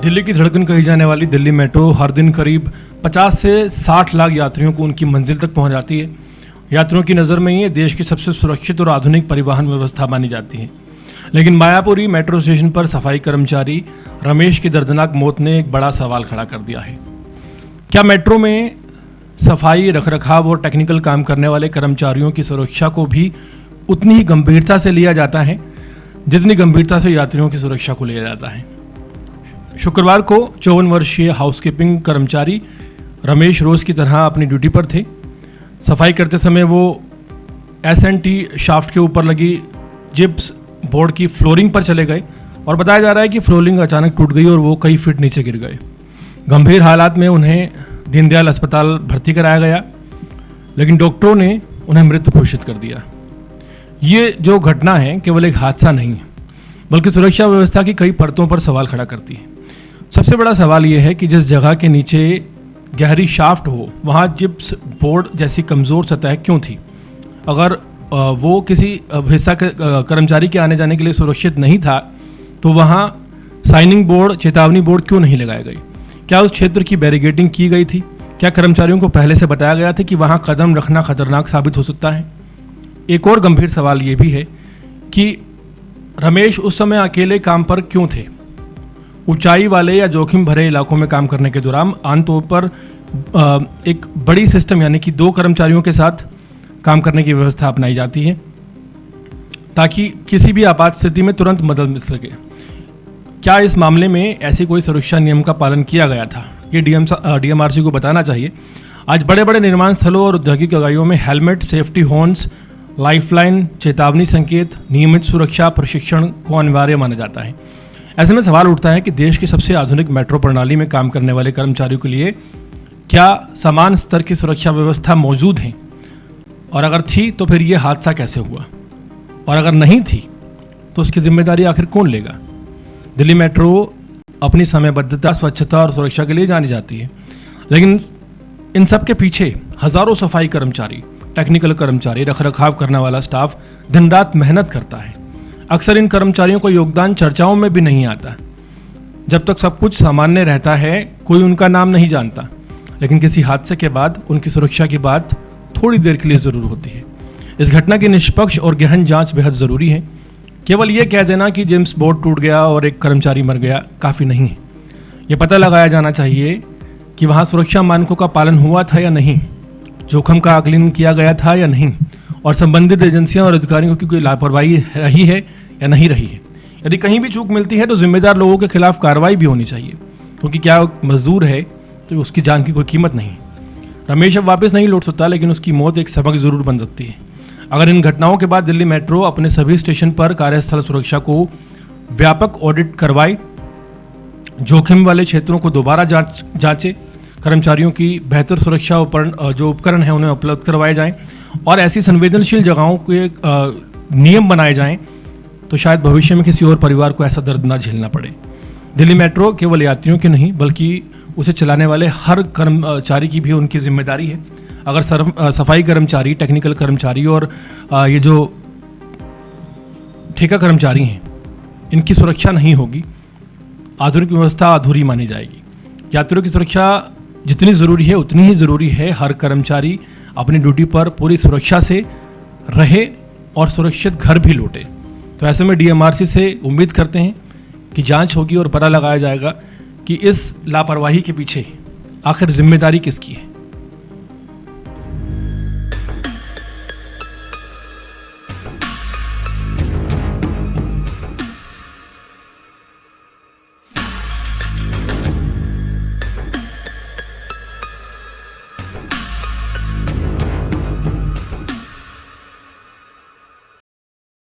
दिल्ली की धड़कन कही जाने वाली दिल्ली मेट्रो हर दिन करीब 50 से 60 लाख यात्रियों को उनकी मंजिल तक पहुंचाती है। यात्रियों की नज़र में ये देश की सबसे सुरक्षित और आधुनिक परिवहन व्यवस्था मानी जाती है। लेकिन मायापुरी मेट्रो स्टेशन पर सफाई कर्मचारी रमेश की दर्दनाक मौत ने एक बड़ा सवाल खड़ा कर दिया है। क्या मेट्रो में सफाई, रखरखाव और टेक्निकल काम करने वाले कर्मचारियों की सुरक्षा को भी उतनी ही गंभीरता से लिया जाता है जितनी गंभीरता से यात्रियों की सुरक्षा को लिया जाता है? शुक्रवार को 54 वर्षीय हाउसकीपिंग कर्मचारी रमेश रोज की तरह अपनी ड्यूटी पर थे। सफाई करते समय वो एसएनटी शाफ्ट के ऊपर लगी जिप्स बोर्ड की फ्लोरिंग पर चले गए और बताया जा रहा है कि फ्लोरिंग अचानक टूट गई और वो कई फीट नीचे गिर गए। गंभीर हालात में उन्हें दीनदयाल अस्पताल भर्ती कराया गया, लेकिन डॉक्टरों ने उन्हें मृत घोषित कर दिया। ये जो घटना है केवल एक हादसा नहीं है, बल्कि सुरक्षा व्यवस्था की कई परतों पर सवाल खड़ा करती है। सबसे बड़ा सवाल यह है कि जिस जगह के नीचे गहरी शाफ्ट हो वहाँ जिप्स बोर्ड जैसी कमज़ोर सतह क्यों थी? अगर वो किसी हिस्सा कर्मचारी के आने जाने के लिए सुरक्षित नहीं था तो वहाँ साइनिंग बोर्ड, चेतावनी बोर्ड क्यों नहीं लगाए गए? क्या उस क्षेत्र की बैरिकेडिंग की गई थी? क्या कर्मचारियों को पहले से बताया गया था कि वहाँ कदम रखना खतरनाक साबित हो सकता है? एक और गंभीर सवाल ये भी है कि रमेश उस समय अकेले काम पर क्यों थे? ऊंचाई वाले या जोखिम भरे इलाकों में काम करने के दौरान आमतौर पर एक बड़ी सिस्टम यानी कि 2 कर्मचारियों के साथ काम करने की व्यवस्था अपनाई जाती है ताकि किसी भी आपात स्थिति में तुरंत मदद मिल सके। क्या इस मामले में ऐसी कोई सुरक्षा नियम का पालन किया गया था? ये डीएमआरसी को बताना चाहिए। आज बड़े बड़े निर्माण स्थलों और औद्योगिक इकाइयों में हेलमेट, सेफ्टी हॉर्न्स, लाइफलाइन, चेतावनी संकेत, नियमित सुरक्षा प्रशिक्षण को अनिवार्य माना जाता है। ऐसे में सवाल उठता है कि देश की सबसे आधुनिक मेट्रो प्रणाली में काम करने वाले कर्मचारियों के लिए क्या समान स्तर की सुरक्षा व्यवस्था मौजूद है? और अगर थी तो फिर यह हादसा कैसे हुआ? और अगर नहीं थी तो उसकी जिम्मेदारी आखिर कौन लेगा? दिल्ली मेट्रो अपनी समयबद्धता, स्वच्छता और सुरक्षा के लिए जानी जाती है, लेकिन इन सब के पीछे हजारों सफाई कर्मचारी, टेक्निकल कर्मचारी, रखरखाव करने वाला स्टाफ दिन रात मेहनत करता है। अक्सर इन कर्मचारियों का योगदान चर्चाओं में भी नहीं आता। जब तक सब कुछ सामान्य रहता है कोई उनका नाम नहीं जानता, लेकिन किसी हादसे के बाद उनकी सुरक्षा की बात थोड़ी देर के लिए ज़रूर होती है। इस घटना की निष्पक्ष और गहन जांच बेहद ज़रूरी है। केवल ये कह देना कि जिप्स बोर्ड टूट गया और एक कर्मचारी मर गया काफ़ी नहीं है। ये पता लगाया जाना चाहिए कि वहाँ सुरक्षा मानकों का पालन हुआ था या नहीं, जोखिम का आकलन किया गया था या नहीं, और संबंधित एजेंसियां और अधिकारियों की कोई लापरवाही रही है या नहीं रही है। यदि कहीं भी चूक मिलती है तो जिम्मेदार लोगों के खिलाफ कार्रवाई भी होनी चाहिए, क्योंकि क्या मजदूर है तो उसकी जान की कोई कीमत नहीं। रमेश अब वापस नहीं लौट सकता, लेकिन उसकी मौत एक सबक जरूर बन सकती है। अगर इन घटनाओं के बाद दिल्ली मेट्रो अपने सभी स्टेशन पर कार्यस्थल सुरक्षा को व्यापक ऑडिट करवाए, जोखिम वाले क्षेत्रों को दोबारा जांचे, कर्मचारियों की बेहतर सुरक्षा जो उपकरण है उन्हें उपलब्ध करवाए जाएं और ऐसी संवेदनशील जगहों के नियम बनाए जाएं, तो शायद भविष्य में किसी और परिवार को ऐसा दर्द ना झेलना पड़े। दिल्ली मेट्रो केवल यात्रियों की नहीं बल्कि उसे चलाने वाले हर कर्मचारी की भी उनकी जिम्मेदारी है। अगर सफाई कर्मचारी, टेक्निकल कर्मचारी और ये जो ठेका कर्मचारी हैं, इनकी सुरक्षा नहीं होगी, आधुनिक व्यवस्था अधूरी मानी जाएगी। यात्रियों की सुरक्षा जितनी ज़रूरी है उतनी ही ज़रूरी है हर कर्मचारी अपनी ड्यूटी पर पूरी सुरक्षा से रहे और सुरक्षित घर भी लौटे। तो ऐसे में डीएमआरसी से उम्मीद करते हैं कि जांच होगी और पता लगाया जाएगा कि इस लापरवाही के पीछे आखिर जिम्मेदारी किसकी है।